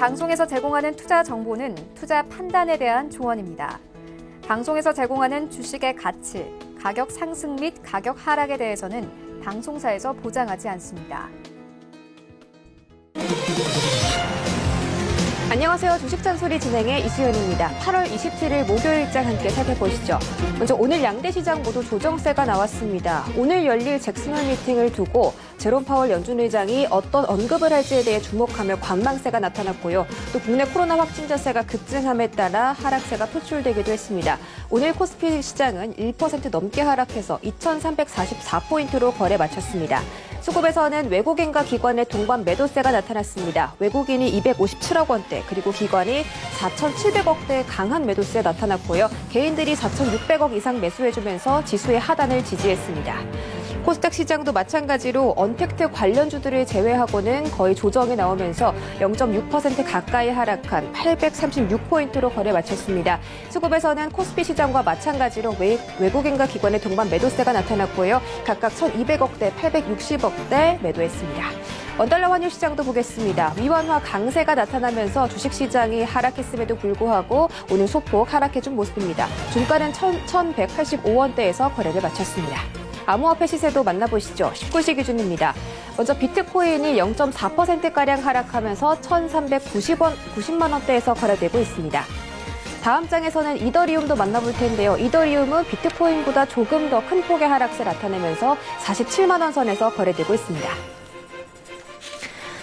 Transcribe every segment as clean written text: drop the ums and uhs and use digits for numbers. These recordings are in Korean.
방송에서 제공하는 투자 정보는 투자 판단에 대한 조언입니다. 방송에서 제공하는 주식의 가치, 가격 상승 및 가격 하락에 대해서는 방송사에서 보장하지 않습니다. 안녕하세요. 주식잔소리 진행의 이수연입니다. 8월 27일 목요일장 함께 살펴보시죠. 먼저 오늘 양대 시장 모두 조정세가 나왔습니다. 오늘 열릴 잭슨홀 미팅을 두고 제롬 파월 연준 의장이 어떤 언급을 할지에 대해 주목하며 관망세가 나타났고요. 또 국내 코로나 확진자세가 급증함에 따라 하락세가 표출되기도 했습니다. 오늘 코스피 시장은 1% 넘게 하락해서 2,344포인트로 거래 마쳤습니다. 수급에서는 외국인과 기관의 동반 매도세가 나타났습니다. 외국인이 257억 원대, 그리고 기관이 4,700억대의 강한 매도세 나타났고요. 개인들이 4,600억 이상 매수해주면서 지수의 하단을 지지했습니다. 코스닥 시장도 마찬가지로 언택트 관련주들을 제외하고는 거의 조정이 나오면서 0.6% 가까이 하락한 836포인트로 거래 마쳤습니다. 수급에서는 코스피 시장과 마찬가지로 외국인과 기관의 동반 매도세가 나타났고요. 각각 1,200억대, 860억대 매도했습니다. 원달러 환율 시장도 보겠습니다. 위완화 강세가 나타나면서 주식시장이 하락했음에도 불구하고 오늘 소폭 하락해준 모습입니다. 종가는 1,185원대에서 거래를 마쳤습니다. 암호화폐 시세도 만나보시죠. 19시 기준입니다. 먼저 비트코인이 0.4%가량 하락하면서 1,390만 원대에서 거래되고 있습니다. 다음 장에서는 이더리움도 만나볼 텐데요. 이더리움은 비트코인보다 조금 더 큰 폭의 하락세 나타내면서 47만 원 선에서 거래되고 있습니다.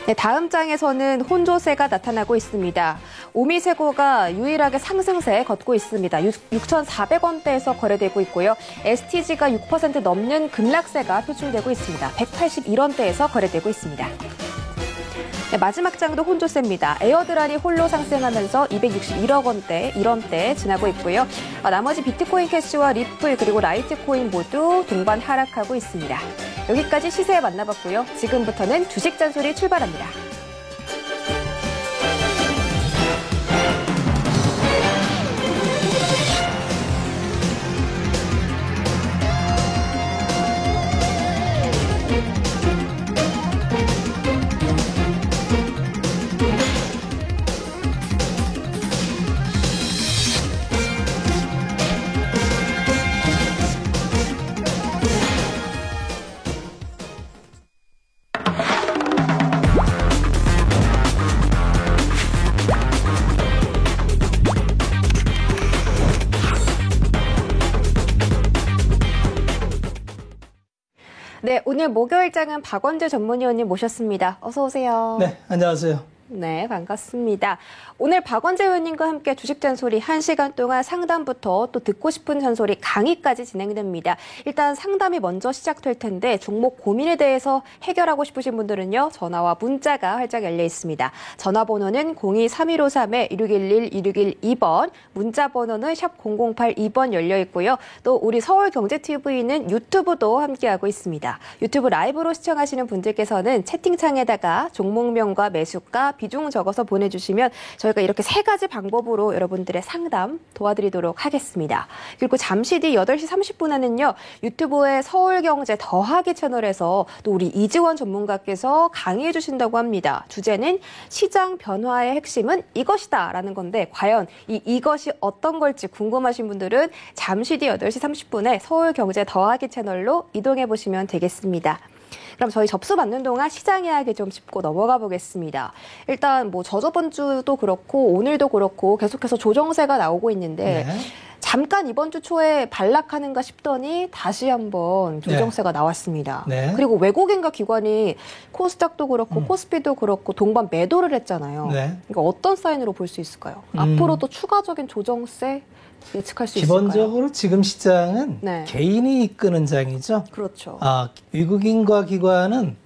네, 다음 장에서는 혼조세가 나타나고 있습니다. 오미세고가 유일하게 상승세 걷고 있습니다. 6,400원대에서 거래되고 있고요. STG가 6% 넘는 급락세가 표출되고 있습니다. 181원대에서 거래되고 있습니다. 네, 마지막 장도 혼조세입니다. 에어드란이 홀로 상승하면서 261억 원대, 1원대 지나고 있고요. 나머지 비트코인 캐시와 리플 그리고 라이트코인 모두 동반 하락하고 있습니다. 여기까지 시세 만나봤고요. 지금부터는 주식 잔소리 출발합니다. 네, 오늘 목요일장은 박원재 전문위원님 모셨습니다. 어서 오세요. 네, 안녕하세요. 네, 반갑습니다. 오늘 박원재 의원님과 함께 주식 잔소리 1시간 동안 상담부터 또 듣고 싶은 잔소리 강의까지 진행됩니다. 일단 상담이 먼저 시작될 텐데 종목 고민에 대해서 해결하고 싶으신 분들은요. 전화와 문자가 활짝 열려 있습니다. 전화번호는 02-3153-1611-2612번, 문자 번호는 샵 0082번 열려 있고요. 또 우리 서울경제TV는 유튜브도 함께하고 있습니다. 유튜브 라이브로 시청하시는 분들께서는 채팅창에다가 종목명과 매수가, 비중 적어서 보내주시면 저희가 이렇게 세 가지 방법으로 여러분들의 상담 도와드리도록 하겠습니다. 그리고 잠시 뒤 8시 30분에는요. 유튜브의 서울경제 더하기 채널에서 또 우리 이지원 전문가께서 강의해 주신다고 합니다. 주제는 시장 변화의 핵심은 이것이다 라는 건데 과연 이것이 어떤 걸지 궁금하신 분들은 잠시 뒤 8시 30분에 서울경제 더하기 채널로 이동해 보시면 되겠습니다. 그럼 저희 접수 받는 동안 시장 이야기 좀 짚고 넘어가 보겠습니다. 일단 뭐 저저번 주도 그렇고 오늘도 그렇고 계속해서 조정세가 나오고 있는데 네. 잠깐 이번 주 초에 반락하는가 싶더니 다시 한번 조정세가 나왔습니다. 네. 그리고 외국인과 기관이 코스닥도 그렇고 코스피도 그렇고 동반 매도를 했잖아요. 네. 그러니까 어떤 사인으로 볼 수 있을까요? 앞으로도 추가적인 조정세 예측할 수 있을까요? 기본적으로 지금 시장은 네. 개인이 이끄는 장이죠. 그렇죠. 외국인과 기관은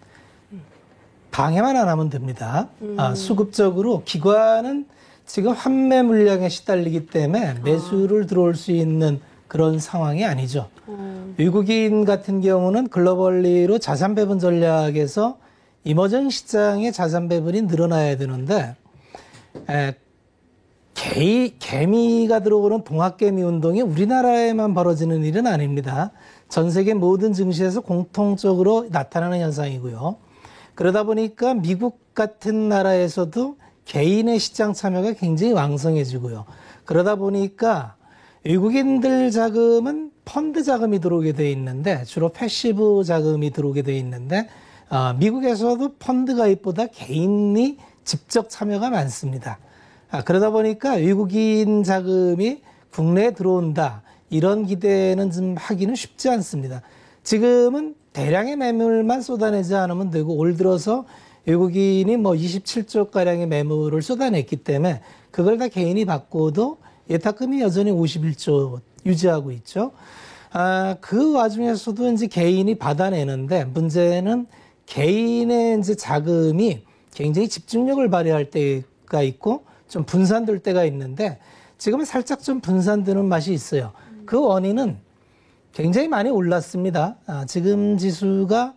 방해만 안 하면 됩니다. 수급적으로 기관은 지금 환매 물량에 시달리기 때문에 매수를 들어올 수 있는 그런 상황이 아니죠. 외국인 같은 경우는 글로벌리로 자산 배분 전략에서 이머전 시장의 자산 배분이 늘어나야 되는데 개미가 들어오는 동학개미 운동이 우리나라에만 벌어지는 일은 아닙니다. 전 세계 모든 증시에서 공통적으로 나타나는 현상이고요. 그러다 보니까 미국 같은 나라에서도 개인의 시장 참여가 굉장히 왕성해지고요. 그러다 보니까 외국인들 자금은 펀드 자금이 들어오게 돼 있는데 주로 패시브 자금이 들어오게 돼 있는데 미국에서도 펀드 가입보다 개인이 직접 참여가 많습니다. 그러다 보니까 외국인 자금이 국내에 들어온다 이런 기대는 좀 하기는 쉽지 않습니다. 지금은 대량의 매물만 쏟아내지 않으면 되고 올 들어서 외국인이 뭐 27조 가량의 매물을 쏟아냈기 때문에 그걸 다 개인이 받고도 예탁금이 여전히 51조 유지하고 있죠. 그 와중에서도 이제 개인이 받아내는데 문제는 개인의 이제 자금이 굉장히 집중력을 발휘할 때가 있고 좀 분산될 때가 있는데 지금은 살짝 좀 분산되는 맛이 있어요. 그 원인은 굉장히 많이 올랐습니다. 지금 지수가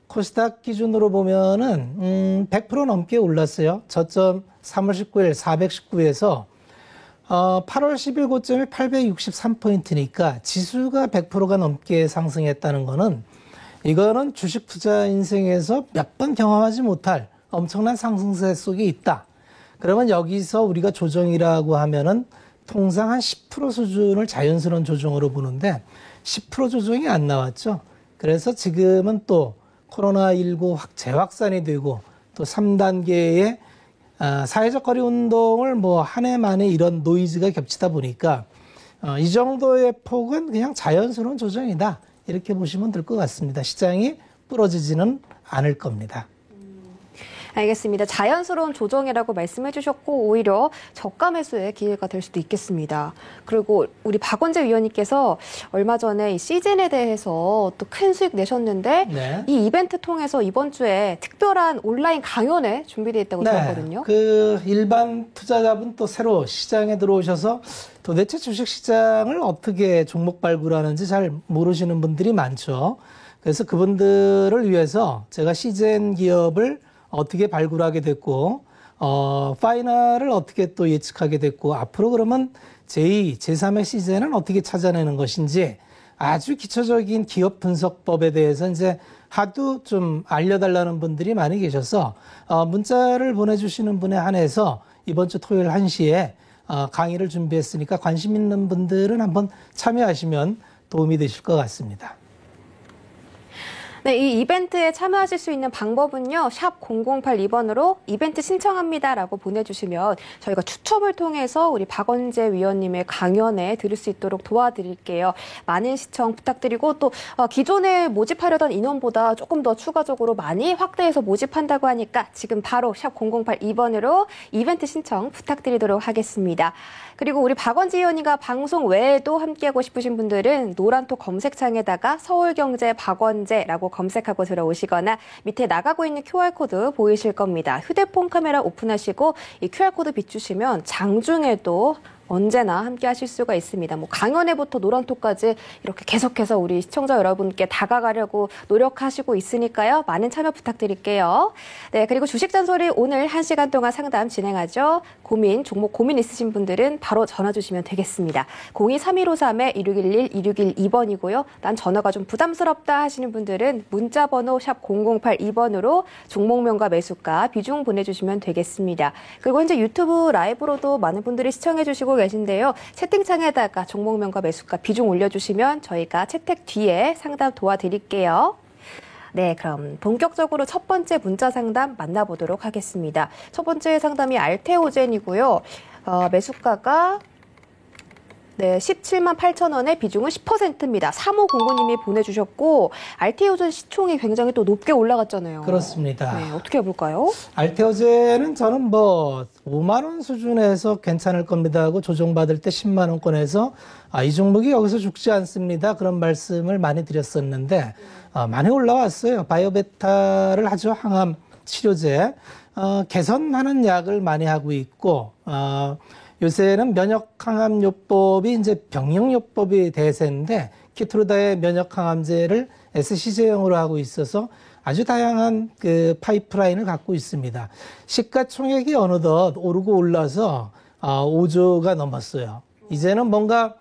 코스닥 기준으로 보면은 100% 넘게 올랐어요. 저점 3월 19일 419에서 8월 10일 고점이 863포인트니까 지수가 100%가 넘게 상승했다는 거는 이거는 주식 투자 인생에서 몇 번 경험하지 못할 엄청난 상승세 속에 있다. 그러면 여기서 우리가 조정이라고 하면은 통상 한 10% 수준을 자연스러운 조정으로 보는데 10% 조정이 안 나왔죠. 그래서 지금은 또 코로나19 재확산이 되고 또 3단계의 사회적 거리 운동을 뭐 한 해 만에 이런 노이즈가 겹치다 보니까 이 정도의 폭은 그냥 자연스러운 조정이다. 이렇게 보시면 될 것 같습니다. 시장이 부러지지는 않을 겁니다. 알겠습니다. 자연스러운 조정이라고 말씀해 주셨고 오히려 저가 매수의 기회가 될 수도 있겠습니다. 그리고 우리 박원재 위원님께서 얼마 전에 이 시즌에 대해서 또 큰 수익 내셨는데 네. 이 이벤트 통해서 이번 주에 특별한 온라인 강연회 준비되어 있다고 들었거든요. 그 일반 투자자분 또 새로 시장에 들어오셔서 도대체 주식시장을 어떻게 종목 발굴하는지 잘 모르시는 분들이 많죠. 그래서 그분들을 위해서 제가 시즌 기업을 어떻게 발굴하게 됐고, 파이널을 어떻게 또 예측하게 됐고, 앞으로 그러면 제2, 제3의 시즌은 어떻게 찾아내는 것인지 아주 기초적인 기업 분석법에 대해서 이제 하도 좀 알려달라는 분들이 많이 계셔서, 문자를 보내주시는 분에 한해서 이번 주 토요일 1시에 강의를 준비했으니까 관심 있는 분들은 한번 참여하시면 도움이 되실 것 같습니다. 네, 이 이벤트에 참여하실 수 있는 방법은요. 샵 0082번으로 이벤트 신청합니다라고 보내주시면 저희가 추첨을 통해서 우리 박원재 위원님의 강연에 들을 수 있도록 도와드릴게요. 많은 시청 부탁드리고 또 기존에 모집하려던 인원보다 조금 더 추가적으로 많이 확대해서 모집한다고 하니까 지금 바로 샵 0082번으로 이벤트 신청 부탁드리도록 하겠습니다. 그리고 우리 박원재 위원님과 방송 외에도 함께하고 싶으신 분들은 노란톡 검색창에다가 서울경제 박원재라고 검색하고 들어오시거나 밑에 나가고 있는 QR코드 보이실 겁니다. 휴대폰 카메라 오픈하시고 이 QR코드 비추시면 장중에도 언제나 함께 하실 수가 있습니다. 뭐 강연회부터 노란톡까지 이렇게 계속해서 우리 시청자 여러분께 다가가려고 노력하시고 있으니까요. 많은 참여 부탁드릴게요. 네, 그리고 주식잔소리 오늘 1시간 동안 상담 진행하죠. 종목 고민 있으신 분들은 바로 전화 주시면 되겠습니다. 023153-2611, 2612번이고요. 난 전화가 좀 부담스럽다 하시는 분들은 문자번호 샵 0082번으로 종목명과 매수가 비중 보내주시면 되겠습니다. 그리고 현재 유튜브 라이브로도 많은 분들이 시청해 주시고 계신데요. 채팅창에다가 종목명과 매수가 비중 올려주시면 저희가 채택 뒤에 상담 도와드릴게요. 네, 그럼 본격적으로 첫 번째 문자 상담 만나보도록 하겠습니다. 첫 번째 상담이 알테오젠이고요. 매수가가 17만 8천 원의 비중은 10%입니다. 3509님이 보내주셨고 알테오젠 시총이 굉장히 또 높게 올라갔잖아요. 그렇습니다. 네, 어떻게 해볼까요? 알테오젠은 저는 5만 원 수준에서 괜찮을 겁니다 하고 조정받을 때 10만 원권에서 이 종목이 여기서 죽지 않습니다. 그런 말씀을 많이 드렸었는데 많이 올라왔어요. 바이오베타를 하죠. 항암 치료제. 개선하는 약을 많이 하고 있고 요새는 면역항암요법이 이제 병용요법이 대세인데 키트루다의 면역항암제를 SC제형으로 하고 있어서 아주 다양한 그 파이프라인을 갖고 있습니다. 시가총액이 어느덧 오르고 올라서 5조가 넘었어요. 이제는 뭔가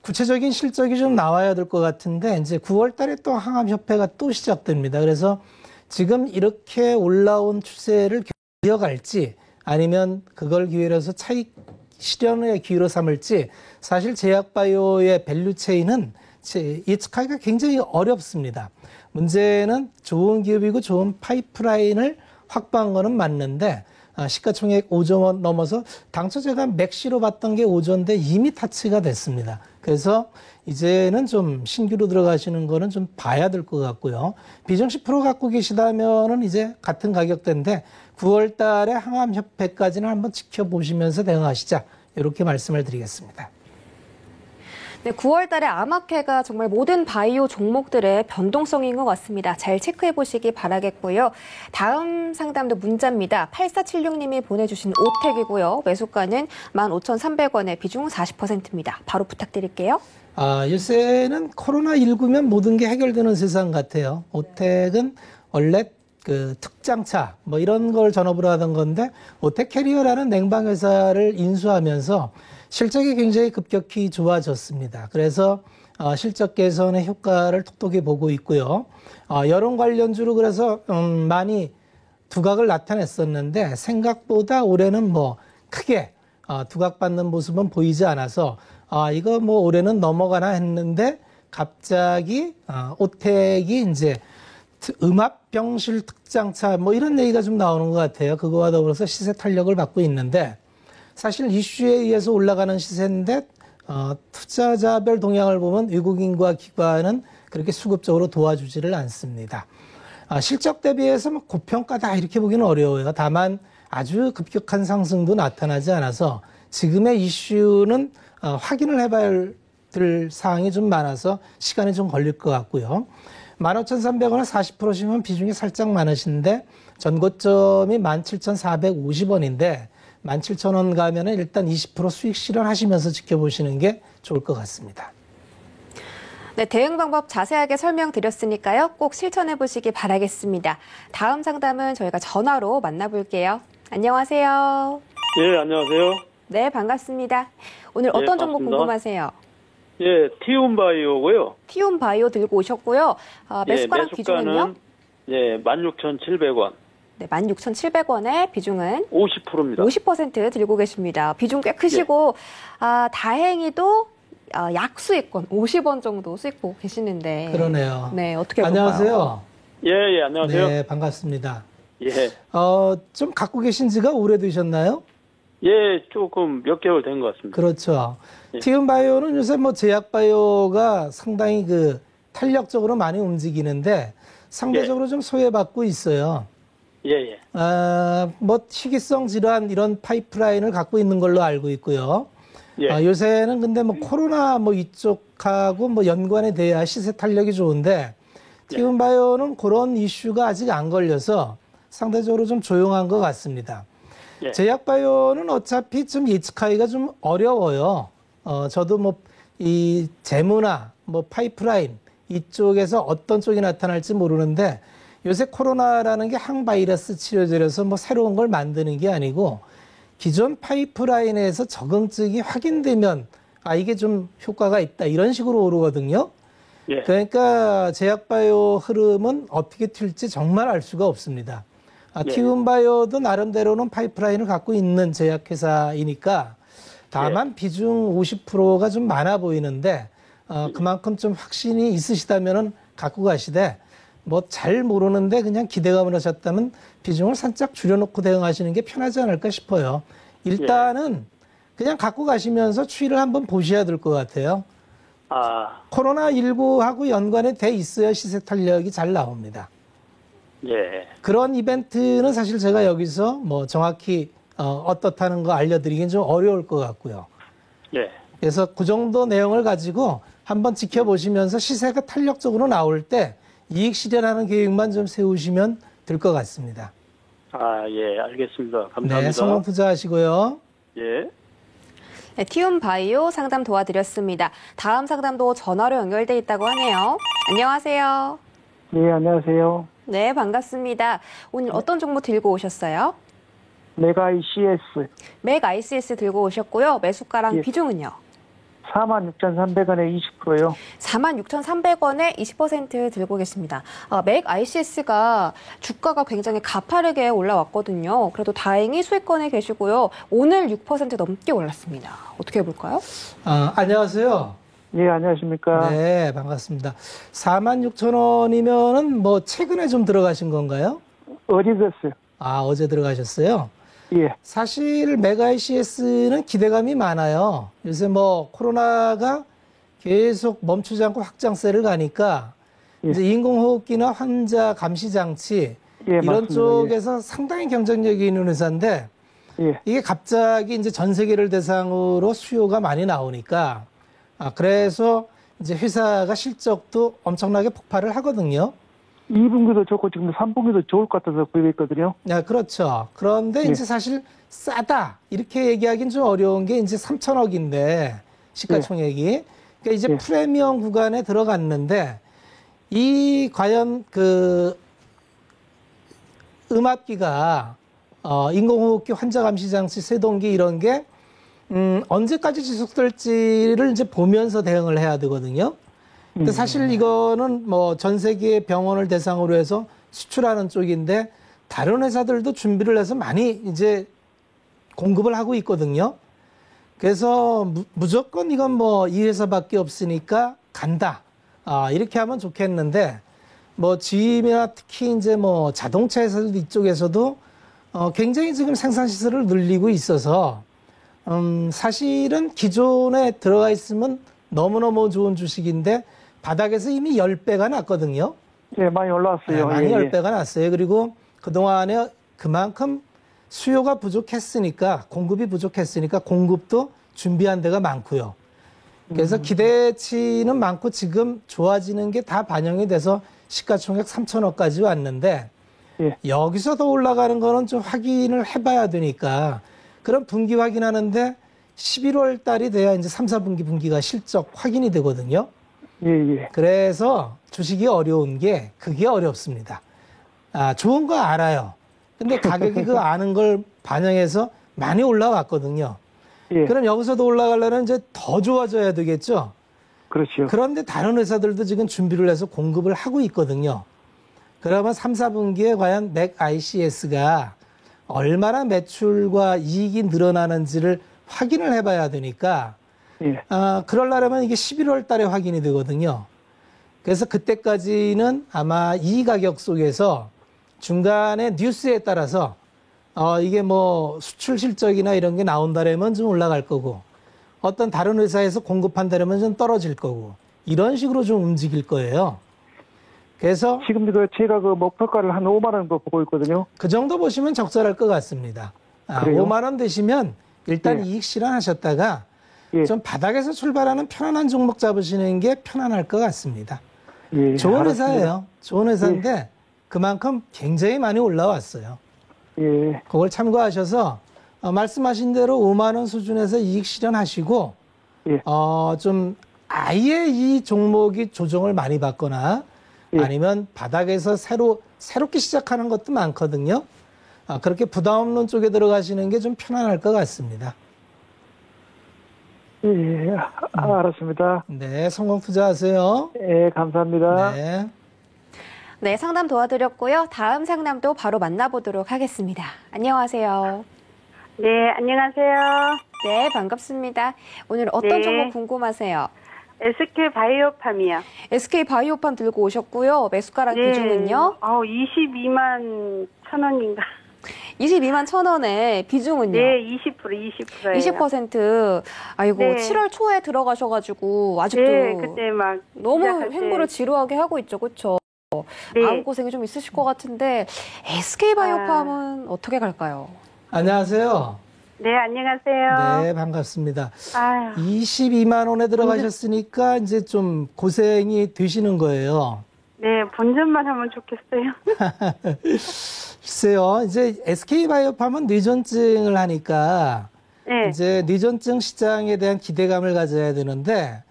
구체적인 실적이 좀 나와야 될 것 같은데 이제 9월 달에 또 항암협회가 또 시작됩니다. 그래서 지금 이렇게 올라온 추세를 이어갈지 아니면 그걸 기회로 해서 차익 실현의 기회로 삼을지 사실 제약바이오의 밸류체인은 예측하기가 굉장히 어렵습니다. 문제는 좋은 기업이고 좋은 파이프라인을 확보한 거는 맞는데 시가총액 5조 원 넘어서 당초 제가 맥시로 봤던 게 5조인데 이미 타치가 됐습니다. 그래서 이제는 좀 신규로 들어가시는 거는 좀 봐야 될 것 같고요. 비중 10% 갖고 계시다면은 이제 같은 가격대인데 9월 달에 항암협회까지는 한번 지켜보시면서 대응하시자. 이렇게 말씀을 드리겠습니다. 네, 9월 달에 암학회가 정말 모든 바이오 종목들의 변동성인 것 같습니다. 잘 체크해 보시기 바라겠고요. 다음 상담도 문자입니다. 8476님이 보내주신 오텍이고요. 매수가는 15,300원에 비중 40%입니다. 바로 부탁드릴게요. 요새는 코로나19면 모든 게 해결되는 세상 같아요. 오텍은 원래 그 특장차 뭐 이런 걸 전업으로 하던 건데 오텍 캐리어라는 냉방 회사를 인수하면서 실적이 굉장히 급격히 좋아졌습니다. 그래서 실적 개선의 효과를 톡톡히 보고 있고요. 여론 관련주로 그래서 많이 두각을 나타냈었는데 생각보다 올해는 뭐 크게 두각받는 모습은 보이지 않아서 이거 뭐 올해는 넘어가나 했는데 갑자기 오텍이 이제 음압병실 특장차 뭐 이런 얘기가 좀 나오는 것 같아요. 그거와 더불어서 시세 탄력을 받고 있는데 사실 이슈에 의해서 올라가는 시세인데 투자자별 동향을 보면 외국인과 기관은 그렇게 수급적으로 도와주지를 않습니다. 실적 대비해서 뭐 고평가다 이렇게 보기는 어려워요. 다만 아주 급격한 상승도 나타나지 않아서 지금의 이슈는 확인을 해봐야 될 사항이 좀 많아서 시간이 좀 걸릴 것 같고요. 15,300원에 40%시면 비중이 살짝 많으신데 전고점이 17,450원인데 17,000원 가면은 일단 20% 수익 실현하시면서 지켜보시는 게 좋을 것 같습니다. 네, 대응 방법 자세하게 설명드렸으니까요. 꼭 실천해 보시기 바라겠습니다. 다음 상담은 저희가 전화로 만나볼게요. 안녕하세요. 예, 안녕하세요. 네, 반갑습니다. 오늘 어떤 정보 반갑습니다. 궁금하세요? 예, 티움바이오고요. 티움바이오 들고 오셨고요. 매수가랑 비중은요? 예, 16,700원. 네, 16,700원에 비중은 50%입니다. 50% 들고 계십니다. 비중 꽤 크시고 다행히도 약수익권 50원 정도 수익 보고 계시는데. 그러네요. 네, 어떻게 볼까요? 안녕하세요. 예, 안녕하세요. 네, 반갑습니다. 예. 좀 갖고 계신 지가 오래되셨나요? 예, 조금 몇 개월 된 것 같습니다. 그렇죠. 예. 티움바이오는 요새 뭐 제약바이오가 상당히 그 탄력적으로 많이 움직이는데 상대적으로 좀 소외받고 있어요. 예. 뭐 희귀성 질환 이런 파이프라인을 갖고 있는 걸로 알고 있고요. 예. 요새는 근데 뭐 코로나 뭐 이쪽하고 뭐 연관이 돼야 시세 탄력이 좋은데 티움바이오는 그런 이슈가 아직 안 걸려서 상대적으로 좀 조용한 것 같습니다. 예. 제약바이오는 어차피 좀 예측하기가 좀 어려워요. 저도 뭐 이 재무나 뭐 파이프라인 이쪽에서 어떤 쪽이 나타날지 모르는데 요새 코로나라는 게 항바이러스 치료제라서 뭐 새로운 걸 만드는 게 아니고 기존 파이프라인에서 적응증이 확인되면 이게 좀 효과가 있다 이런 식으로 오르거든요. 예. 그러니까 제약바이오 흐름은 어떻게 튈지 정말 알 수가 없습니다. 티움바이오도 나름대로는 파이프라인을 갖고 있는 제약회사이니까 다만 비중 50%가 좀 많아 보이는데 그만큼 좀 확신이 있으시다면은 갖고 가시되 뭐 잘 모르는데 그냥 기대감을 하셨다면 비중을 살짝 줄여놓고 대응하시는 게 편하지 않을까 싶어요. 일단은 그냥 갖고 가시면서 추이를 한번 보셔야 될 것 같아요. 코로나19하고 연관이 돼 있어야 시세 탄력이 잘 나옵니다. 예. 그런 이벤트는 사실 제가 여기서 뭐 정확히 어떻다는 거 알려드리긴 좀 어려울 것 같고요. 예. 그래서 그 정도 내용을 가지고 한번 지켜보시면서 시세가 탄력적으로 나올 때 이익 실현하는 계획만 좀 세우시면 될 것 같습니다. 예, 알겠습니다. 감사합니다. 네, 성공 투자하시고요. 예. 네, 티움바이오 상담 도와드렸습니다. 다음 상담도 전화로 연결돼 있다고 하네요. 안녕하세요. 네, 안녕하세요. 네, 반갑습니다. 오늘 어떤 정보 들고 오셨어요? 메가 ICS 맥 ICS 들고 오셨고요. 매수가랑 예. 비중은요? 46,300원에 20%요. 46,300원에 20% 들고 계십니다. 맥 ICS가 주가가 굉장히 가파르게 올라왔거든요. 그래도 다행히 수익권에 계시고요. 오늘 6% 넘게 올랐습니다. 어떻게 해볼까요? 안녕하세요. 예, 안녕하십니까. 네, 반갑습니다. 46,000원이면은 뭐 최근에 좀 들어가신 건가요? 어제 됐어요. 어제 들어가셨어요? 예, 사실 메가ICS는 기대감이 많아요. 요새 뭐 코로나가 계속 멈추지 않고 확장세를 가니까 예. 이제 인공호흡기나 환자 감시 장치 예, 이런 맞습니다. 쪽에서 상당히 경쟁력이 있는 회사인데 예, 이게 갑자기 이제 전 세계를 대상으로 수요가 많이 나오니까 그래서 이제 회사가 실적도 엄청나게 폭발을 하거든요. 2분기도 좋고 지금 3분기도 좋을 것 같아서 구입했거든요. 네, 그렇죠. 그런데 예. 이제 사실 싸다 이렇게 얘기하기는 좀 어려운 게 이제 3천억인데 시가총액이 그러니까 이제 예. 프리미엄 구간에 들어갔는데 이 과연 그 음압기가 인공호흡기 환자 감시 장치 세동기 이런 게 언제까지 지속될지를 이제 보면서 대응을 해야 되거든요. 근데 사실 이거는 뭐 전 세계 병원을 대상으로 해서 수출하는 쪽인데 다른 회사들도 준비를 해서 많이 이제 공급을 하고 있거든요. 그래서 무조건 이건 뭐 이 회사밖에 없으니까 간다. 이렇게 하면 좋겠는데 뭐 GM이나 특히 이제 뭐 자동차 회사들 이쪽에서도 굉장히 지금 생산 시설을 늘리고 있어서 사실은 기존에 들어가 있으면 너무너무 좋은 주식인데 바닥에서 이미 10배가 났거든요. 예, 많이 올라왔어요. 네, 많이 예, 10배가 났어요. 그리고 그동안에 그만큼 수요가 부족했으니까 공급이 부족했으니까 공급도 준비한 데가 많고요. 그래서 기대치는 많고 지금 좋아지는 게 다 반영이 돼서 시가총액 3천억까지 왔는데 예. 여기서 더 올라가는 거는 좀 확인을 해봐야 되니까 그럼 분기 확인하는데 11월 달이 돼야 이제 3, 4분기 분기가 실적 확인이 되거든요. 예, 예. 그래서 주식이 어려운 게 그게 어렵습니다. 좋은 거 알아요. 근데 가격이 그 아는 걸 반영해서 많이 올라왔거든요. 예. 그럼 여기서도 올라가려면 이제 더 좋아져야 되겠죠. 그렇죠. 그런데 다른 회사들도 지금 준비를 해서 공급을 하고 있거든요. 그러면 3, 4분기에 과연 맥 ICS가 얼마나 매출과 이익이 늘어나는지를 확인을 해봐야 되니까 예. 그러려면 이게 11월 달에 확인이 되거든요. 그래서 그때까지는 아마 이 가격 속에서 중간에 뉴스에 따라서 이게 뭐 수출 실적이나 이런 게 나온다라면 좀 올라갈 거고 어떤 다른 회사에서 공급한다라면 좀 떨어질 거고 이런 식으로 좀 움직일 거예요. 그래서 지금 제가 그 목표가를 한 5만 원 보고 있거든요. 그 정도 보시면 적절할 것 같습니다. 그래요? 5만 원 되시면 일단 예. 이익 실현하셨다가 예. 좀 바닥에서 출발하는 편안한 종목 잡으시는 게 편안할 것 같습니다. 예, 좋은 알았습니다. 회사예요. 좋은 회사인데 그만큼 굉장히 많이 올라왔어요. 예. 그걸 참고하셔서 말씀하신 대로 5만 원 수준에서 이익 실현하시고 예. 좀 아예 이 종목이 조정을 많이 받거나 예. 아니면 바닥에서 새롭게 시작하는 것도 많거든요. 그렇게 부담 없는 쪽에 들어가시는 게 좀 편안할 것 같습니다. 예, 알았습니다. 네, 성공 투자하세요. 예, 감사합니다. 네. 네, 상담 도와드렸고요. 다음 상담도 바로 만나보도록 하겠습니다. 안녕하세요. 네, 안녕하세요. 네, 반갑습니다. 오늘 어떤 네. 종목 궁금하세요? SK 바이오팜이요. SK 바이오팜 들고 오셨고요. 매수가랑 네. 비중은요? 22만 1,000원인가. 22만 1,000원에 비중은요? 네, 20%예요. 20%. 아이고, 네. 7월 초에 들어가셔가지고 아직도 네, 그때 막 너무 시작할 때. 횡보를 지루하게 하고 있죠, 그렇죠? 네. 마음고생이 좀 있으실 것 같은데 SK 바이오팜은 어떻게 갈까요? 안녕하세요. 네, 안녕하세요. 네, 반갑습니다. 아유, 22만 원에 들어가셨으니까 이제 좀 고생이 되시는 거예요. 네, 본전만 하면 좋겠어요. 글쎄요, 이제 SK바이오팜은 뇌전증을 하니까 네. 이제 뇌전증 시장에 대한 기대감을 가져야 되는데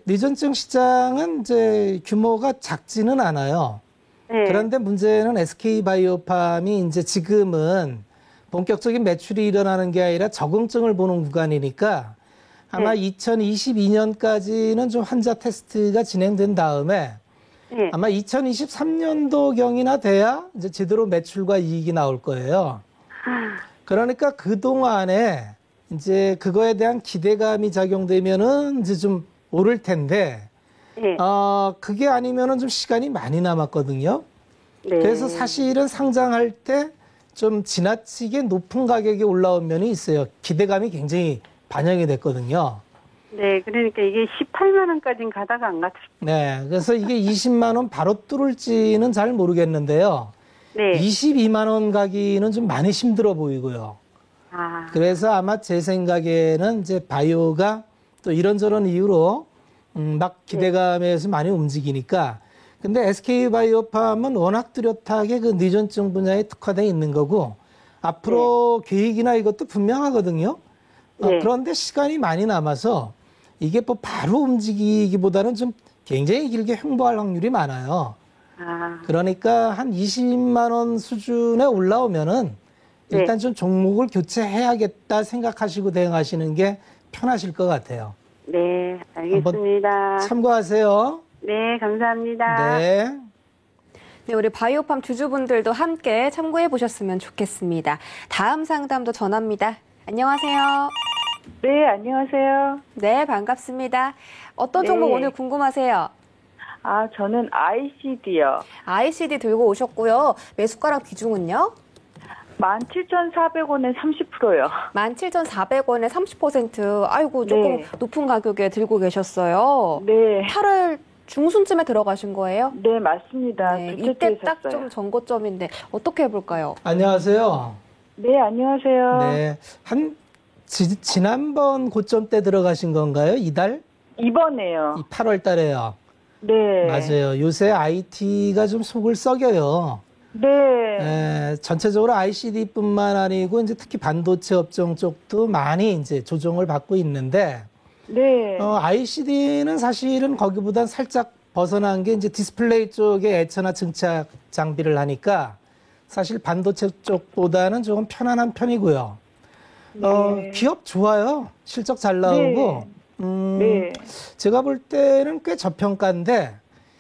뇌전증 시장은 이제 규모가 작지는 않아요. 네. 그런데 문제는 SK바이오팜이 이제 지금은 본격적인 매출이 일어나는 게 아니라 적응증을 보는 구간이니까 아마 2022년까지는 좀 환자 테스트가 진행된 다음에 네. 아마 2023년도경이나 돼야 이제 제대로 매출과 이익이 나올 거예요. 그러니까 그동안에 이제 그거에 대한 기대감이 작용되면은 이제 좀 오를 텐데, 네. 그게 아니면은 좀 시간이 많이 남았거든요. 네. 그래서 사실은 상장할 때 좀 지나치게 높은 가격이 올라온 면이 있어요. 기대감이 굉장히 반영이 됐거든요. 네, 그러니까 이게 18만 원까지는 가다가 안 갔어요. 네. 그래서 이게 20만 원 바로 뚫을지는 잘 모르겠는데요. 네. 22만 원 가기는 좀 많이 힘들어 보이고요. 아, 그래서 아마 제 생각에는 이제 바이오가 또 이런저런 이유로 막 기대감에서 많이 움직이니까. 근데 SK바이오팜은 워낙 뚜렷하게 그 뇌전증 분야에 특화되어 있는 거고 앞으로 계획이나 이것도 분명하거든요. 네. 그런데 시간이 많이 남아서 이게 뭐 바로 움직이기보다는 좀 굉장히 길게 횡보할 확률이 많아요. 아, 그러니까 한 20만 원 수준에 올라오면은 일단 좀 종목을 교체해야겠다 생각하시고 대응하시는 게 편하실 것 같아요. 네, 알겠습니다. 참고하세요. 네, 감사합니다. 네. 네, 우리 바이오팜 주주분들도 함께 참고해 보셨으면 좋겠습니다. 다음 상담도 전합니다. 안녕하세요. 네, 안녕하세요. 네, 반갑습니다. 어떤 네. 종목 오늘 궁금하세요? 아, 저는 ICD요. ICD 들고 오셨고요. 매수가랑 비중은요? 17,400원에 30%요. 17,400원에 30%. 아이고, 조금 네. 높은 가격에 들고 계셨어요. 네. 8월 중순쯤에 들어가신 거예요? 네, 맞습니다. 네, 두 이때 채 딱 샀어요. 좀 전고점인데 어떻게 해볼까요? 안녕하세요. 네, 안녕하세요. 네. 지난번 고점 때 들어가신 건가요? 이달? 이번에요. 8월 달에요. 네. 맞아요. 요새 IT가 좀 속을 썩여요. 네. 전체적으로 ICD뿐만 아니고 이제 특히 반도체 업종 쪽도 많이 이제 조정을 받고 있는데, 네. ICD는 사실은 거기보단 살짝 벗어난 게 이제 디스플레이 쪽에 애처나 증착 장비를 하니까 사실 반도체 쪽보다는 조금 편안한 편이고요. 네. 기업 좋아요. 실적 잘 나오고. 네. 제가 볼 때는 꽤 저평가인데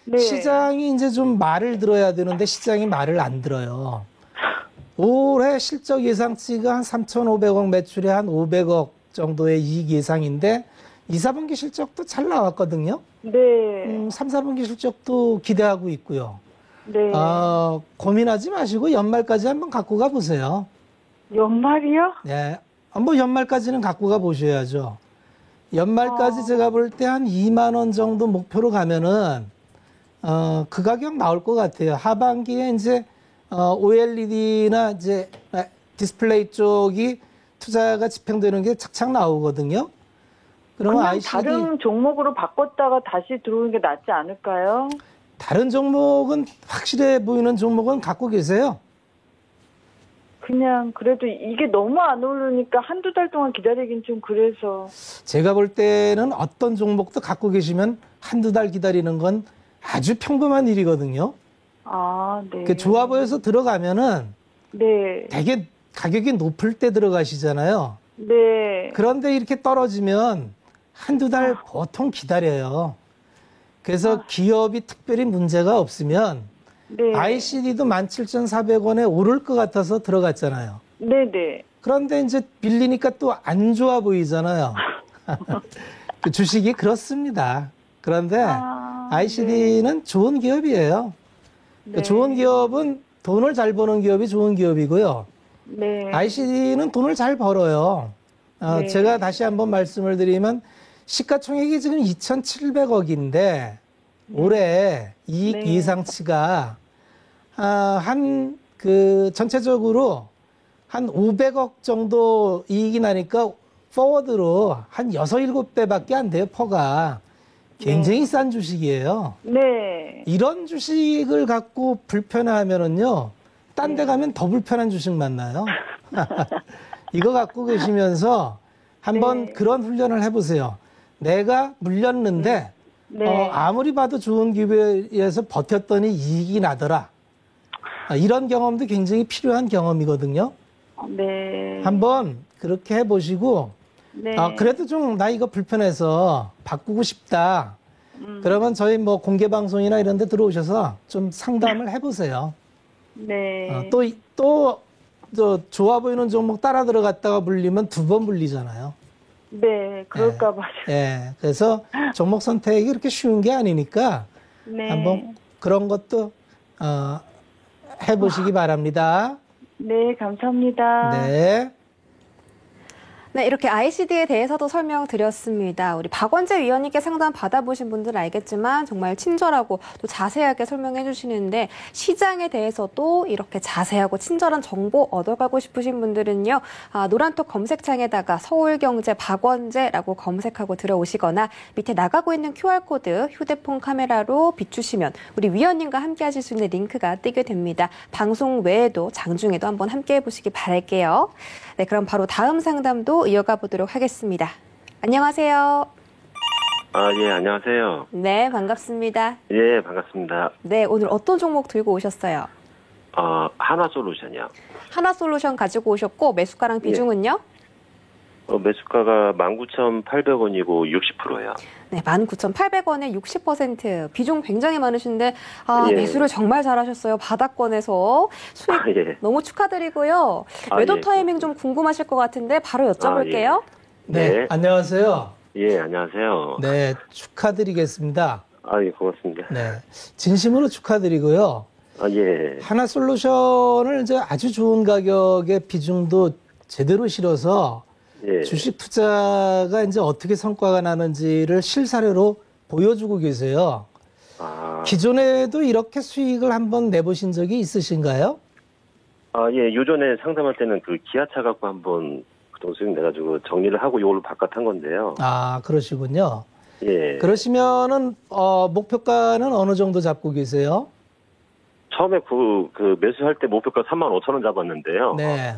네. 시장이 이제 좀 말을 들어야 되는데 시장이 말을 안 들어요. 올해 실적 예상치가 한 3,500억 매출에 한 500억 정도의 이익 예상인데 2, 4분기 실적도 잘 나왔거든요. 네. 3, 4분기 실적도 기대하고 있고요. 네. 고민하지 마시고 연말까지 한번 갖고 가 보세요. 연말이요? 네. 뭐 연말까지는 갖고 가 보셔야죠. 연말까지 제가 볼 때 한 2만 원 정도 목표로 가면은 그 가격 나올 것 같아요. 하반기에 이제 OLED나 이제 디스플레이 쪽이 투자가 집행되는 게 착착 나오거든요. 그러면 그냥 ICD 다른 종목으로 바꿨다가 다시 들어오는 게 낫지 않을까요? 다른 종목은 확실해 보이는 종목은 갖고 계세요. 그냥 그래도 이게 너무 안 오르니까 한두 달 동안 기다리긴 좀 그래서. 제가 볼 때는 어떤 종목도 갖고 계시면 한두 달 기다리는 건 아주 평범한 일이거든요. 아, 네. 그 좋아 보여서 들어가면은 네. 되게 가격이 높을 때 들어가시잖아요. 네. 그런데 이렇게 떨어지면 한두 달 보통 기다려요. 그래서 기업이 특별히 문제가 없으면 네. ICD도 17,400원에 오를 것 같아서 들어갔잖아요. 네네. 그런데 이제 빌리니까 또 안 좋아 보이잖아요. 그 주식이 그렇습니다. 그런데 ICD는 좋은 기업이에요. 네. 좋은 기업은 돈을 잘 버는 기업이 좋은 기업이고요. 네. ICD는 돈을 잘 벌어요. 네. 제가 다시 한번 말씀을 드리면 시가총액이 지금 2,700억인데 올해 이익 네. 예상치가 전체적으로 한 500억 정도 이익이 나니까 포워드로 한 6, 7배밖에 안 돼요, 퍼가. 굉장히 싼 주식이에요. 네. 이런 주식을 갖고 불편해하면은요, 딴 데 가면 더 불편한 주식 만나요. 이거 갖고 계시면서 한번 네. 그런 훈련을 해보세요. 내가 물렸는데, 네. 아무리 봐도 좋은 기회에서 버텼더니 이익이 나더라. 이런 경험도 굉장히 필요한 경험이거든요. 네. 한번 그렇게 해보시고, 네. 그래도 좀 나 이거 불편해서 바꾸고 싶다. 그러면 저희 뭐 공개 방송이나 이런 데 들어오셔서 좀 상담을 해보세요. 네. 저 좋아 보이는 종목 따라 들어갔다가 물리면 2번 물리잖아요. 네, 그럴까 봐요. 예. 그래서 종목 선택이 그렇게 쉬운 게 아니니까 네. 한번 그런 것도 해보시기 바랍니다. 네, 감사합니다. 네. 네, 이렇게 ICD에 대해서도 설명드렸습니다. 우리 박원재 위원님께 상담 받아보신 분들은 알겠지만 정말 친절하고 또 자세하게 설명해 주시는데 시장에 대해서도 이렇게 자세하고 친절한 정보 얻어가고 싶으신 분들은요. 노란톡 검색창에다가 서울경제 박원재라고 검색하고 들어오시거나 밑에 나가고 있는 QR코드 휴대폰 카메라로 비추시면 우리 위원님과 함께 하실 수 있는 링크가 뜨게 됩니다. 방송 외에도 장중에도 한번 함께 해보시기 바랄게요. 네, 그럼 바로 다음 상담도 이어가 보도록 하겠습니다. 안녕하세요. 예, 안녕하세요. 네, 반갑습니다. 예, 반갑습니다. 네, 오늘 어떤 종목 들고 오셨어요? 하나솔루션이요. 하나솔루션 가지고 오셨고 매수가랑 비중은요? 매수가가 19,800원이고 60%예요. 네, 19,800원에 60% 비중 굉장히 많으신데 예. 매수를 정말 잘하셨어요. 바닥권에서 수익 예. 너무 축하드리고요. 매도 예. 타이밍 좀 궁금하실 것 같은데 바로 여쭤볼게요. 네. 네. 안녕하세요. 예, 안녕하세요. 네. 축하드리겠습니다. 예, 고맙습니다. 네. 진심으로 축하드리고요. 예. 하나솔루션을 이제 아주 좋은 가격의 비중도 제대로 실어서 예. 주식 투자가 이제 어떻게 성과가 나는지를 실사례로 보여주고 계세요. 기존에도 이렇게 수익을 한번 내보신 적이 있으신가요? 예, 요전에 상담할 때는 그 기아차 갖고 한번 그동 수익 내가지고 정리를 하고 이걸로 바깥한 건데요. 그러시군요. 예. 그러시면은, 목표가는 어느 정도 잡고 계세요? 처음에 그 매수할 때 목표가 35,000원 잡았는데요. 네.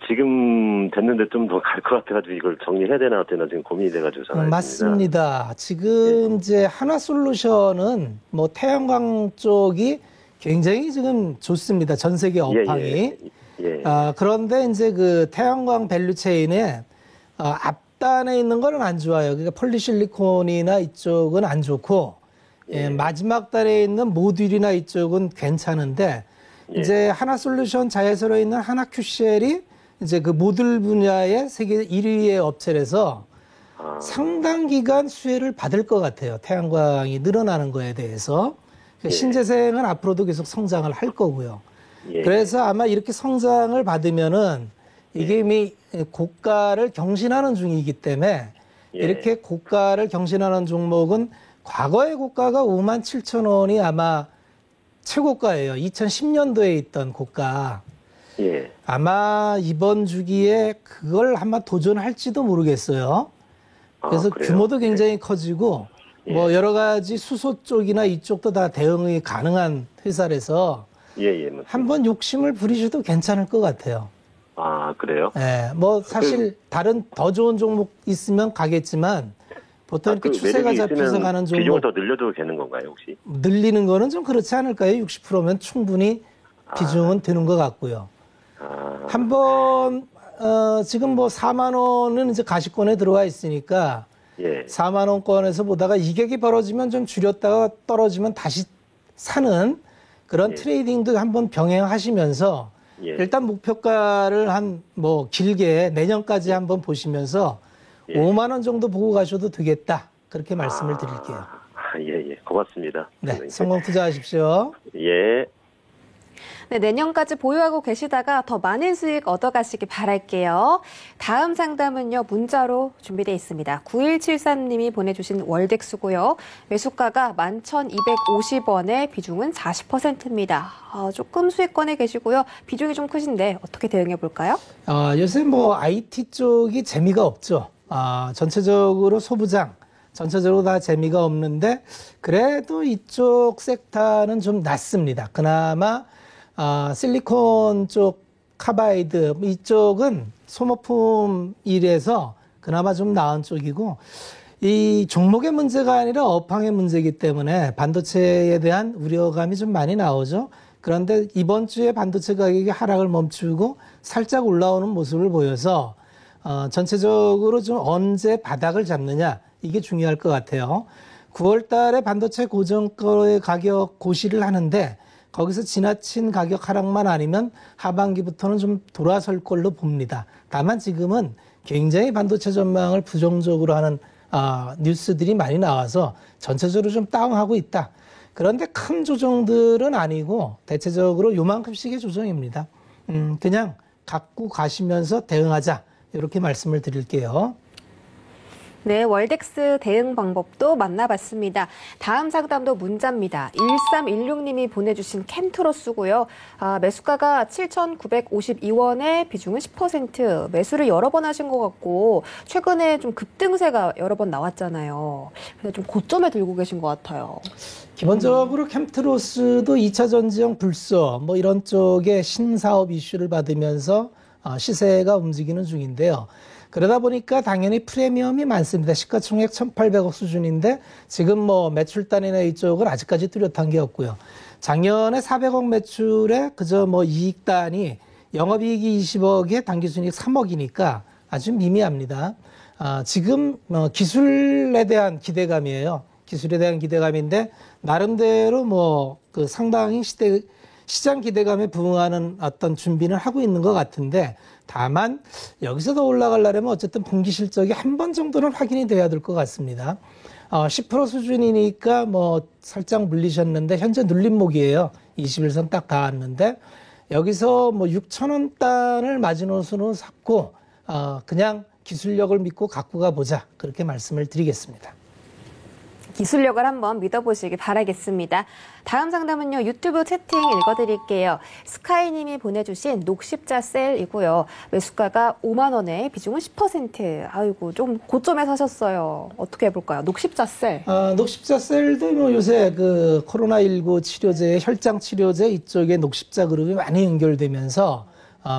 지금 됐는데 좀 더 갈 것 같아가지고 이걸 정리해야 되나 어때나 지금 고민이 돼가지고 전화했습니다. 맞습니다. 지금 이제 하나솔루션은 뭐 태양광 쪽이 굉장히 지금 좋습니다. 전 세계 업황이. 예. 그런데 이제 그 태양광 밸류체인에 앞단에 있는 거는 안 좋아요. 그러니까 폴리실리콘이나 이쪽은 안 좋고 마지막 단에 있는 모듈이나 이쪽은 괜찮은데 이제 하나솔루션 자회사로 있는 하나큐셀이 이제 그 모듈 분야의 세계 1위의 업체라서 상당 기간 수혜를 받을 것 같아요. 태양광이 늘어나는 거에 대해서. 신재생은 앞으로도 계속 성장을 할 거고요. 그래서 아마 이렇게 성장을 받으면은 이게 이미 고가를 경신하는 중이기 때문에 이렇게 고가를 경신하는 종목은 과거의 고가가 57,000원이 아마 최고가예요. 2010년도에 있던 고가. 아마 이번 주기에 그걸 아마 도전할지도 모르겠어요. 그래서 규모도 굉장히 커지고 뭐 여러 가지 수소 쪽이나 이쪽도 다 대응이 가능한 회사라서 한번 욕심을 부리셔도 괜찮을 것 같아요. 그래요? 네, 뭐 사실 다른 더 좋은 종목 있으면 가겠지만 보통 이렇게 추세가 잡혀서 가는 종목 비중을 더 늘려도 되는 건가요, 혹시? 늘리는 거는 좀 그렇지 않을까요? 60%면 충분히 비중은 되는 것 같고요. 한번 지금 뭐 4만 원은 이제 가시권에 들어와 있으니까 4만 원권에서 보다가 이격이 벌어지면 좀 줄였다가 떨어지면 다시 사는 그런 트레이딩도 한번 병행하시면서 일단 목표가를 한 뭐 길게 내년까지 한번 보시면서 5만 원 정도 보고 가셔도 되겠다. 그렇게 말씀을 드릴게요. 예. 고맙습니다. 네, 성공 투자하십시오. 예. 네, 내년까지 보유하고 계시다가 더 많은 수익 얻어가시기 바랄게요. 다음 상담은요, 문자로 준비되어 있습니다. 9173님이 보내주신 월덱스고요. 매수가가 11,250원에 비중은 40%입니다. 조금 수익권에 계시고요. 비중이 좀 크신데 어떻게 대응해 볼까요? 요새 뭐 IT 쪽이 재미가 없죠. 전체적으로 소부장, 전체적으로 다 재미가 없는데 그래도 이쪽 섹터는 좀 낫습니다. 그나마 실리콘 쪽 카바이드 이쪽은 소모품 일에서 그나마 좀 나은 쪽이고 이 종목의 문제가 아니라 업황의 문제이기 때문에 반도체에 대한 우려감이 좀 많이 나오죠. 그런데 이번 주에 반도체 가격이 하락을 멈추고 살짝 올라오는 모습을 보여서 전체적으로 좀 언제 바닥을 잡느냐 이게 중요할 것 같아요. 9월 달에 반도체 고정가의 가격 고시를 하는데 거기서 지나친 가격 하락만 아니면 하반기부터는 좀 돌아설 걸로 봅니다. 다만 지금은 굉장히 반도체 전망을 부정적으로 하는 뉴스들이 많이 나와서 전체적으로 좀 다운하고 있다. 그런데 큰 조정들은 아니고 대체적으로 요만큼씩의 조정입니다. 그냥 갖고 가시면서 대응하자. 이렇게 말씀을 드릴게요. 네, 월덱스 대응 방법도 만나봤습니다. 다음 상담도 문자입니다. 1316님이 보내주신 캠트로스고요. 매수가가 7,952원에 비중은 10%. 매수를 여러 번 하신 것 같고 최근에 좀 급등세가 여러 번 나왔잖아요. 그래서 좀 고점에 들고 계신 것 같아요. 기본적으로 캠트로스도 2차 전지형 불소 뭐 이런 쪽에 신사업 이슈를 받으면서 시세가 움직이는 중인데요. 그러다 보니까 당연히 프리미엄이 많습니다. 시가총액 1,800억 수준인데 지금 뭐 매출단이나 이쪽은 아직까지 뚜렷한 게 없고요. 작년에 400억 매출에 그저 뭐 이익단이 영업이익이 20억에 당기순이익 3억이니까 아주 미미합니다. 지금 기술에 대한 기대감이에요. 기술에 대한 기대감인데 나름대로 뭐 그 상당히 시장 기대감에 부응하는 어떤 준비는 하고 있는 것 같은데 다만 여기서 더 올라가려면 어쨌든 분기 실적이 한 번 정도는 확인이 돼야 될 것 같습니다. 10% 수준이니까 뭐 살짝 물리셨는데 현재 눌림목이에요. 21선 딱 닿았는데 여기서 뭐 6,000원 단을 마지노선으로 잡고 그냥 기술력을 믿고 갖고 가보자 그렇게 말씀을 드리겠습니다. 기술력을 한번 믿어보시기 바라겠습니다. 다음 상담은요. 유튜브 채팅 읽어드릴게요. 스카이님이 보내주신 녹십자 셀이고요. 매수가가 5만 원에 비중은 10%. 아이고 좀 고점에 사셨어요. 어떻게 해볼까요? 녹십자 셀. 녹십자 셀도 뭐 요새 그 코로나19 치료제, 혈장 치료제 이쪽에 녹십자 그룹이 많이 연결되면서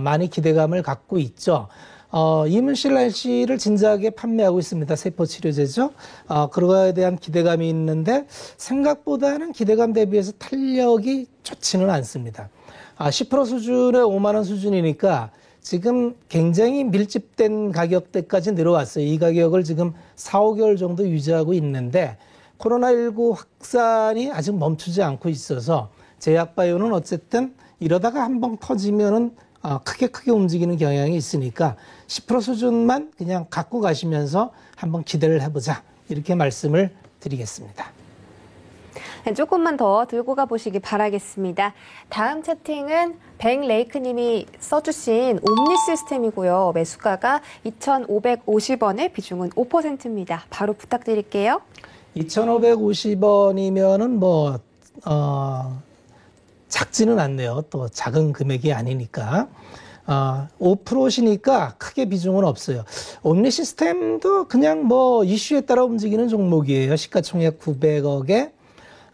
많이 기대감을 갖고 있죠. 이문실랄시를 진작에 판매하고 있습니다. 세포치료제죠. 그거에 대한 기대감이 있는데 생각보다는 기대감 대비해서 탄력이 좋지는 않습니다. 10% 수준의 5만 원 수준이니까 지금 굉장히 밀집된 가격대까지 내려왔어요. 이 가격을 지금 4, 5개월 정도 유지하고 있는데 코로나19 확산이 아직 멈추지 않고 있어서 제약바이오는 어쨌든 이러다가 한번 터지면은 크게 움직이는 경향이 있으니까 10% 수준만 그냥 갖고 가시면서 한번 기대를 해보자 이렇게 말씀을 드리겠습니다. 네, 조금만 더 들고 가보시기 바라겠습니다. 다음 채팅은 백레이크님이 써주신 옴니 시스템이고요. 매수가가 2,550원에 비중은 5%입니다. 바로 부탁드릴게요. 2,550원이면은 뭐 작지는 않네요. 또 작은 금액이 아니니까. 5%시니까 크게 비중은 없어요. 옴니 시스템도 그냥 뭐 이슈에 따라 움직이는 종목이에요. 시가총액 900억에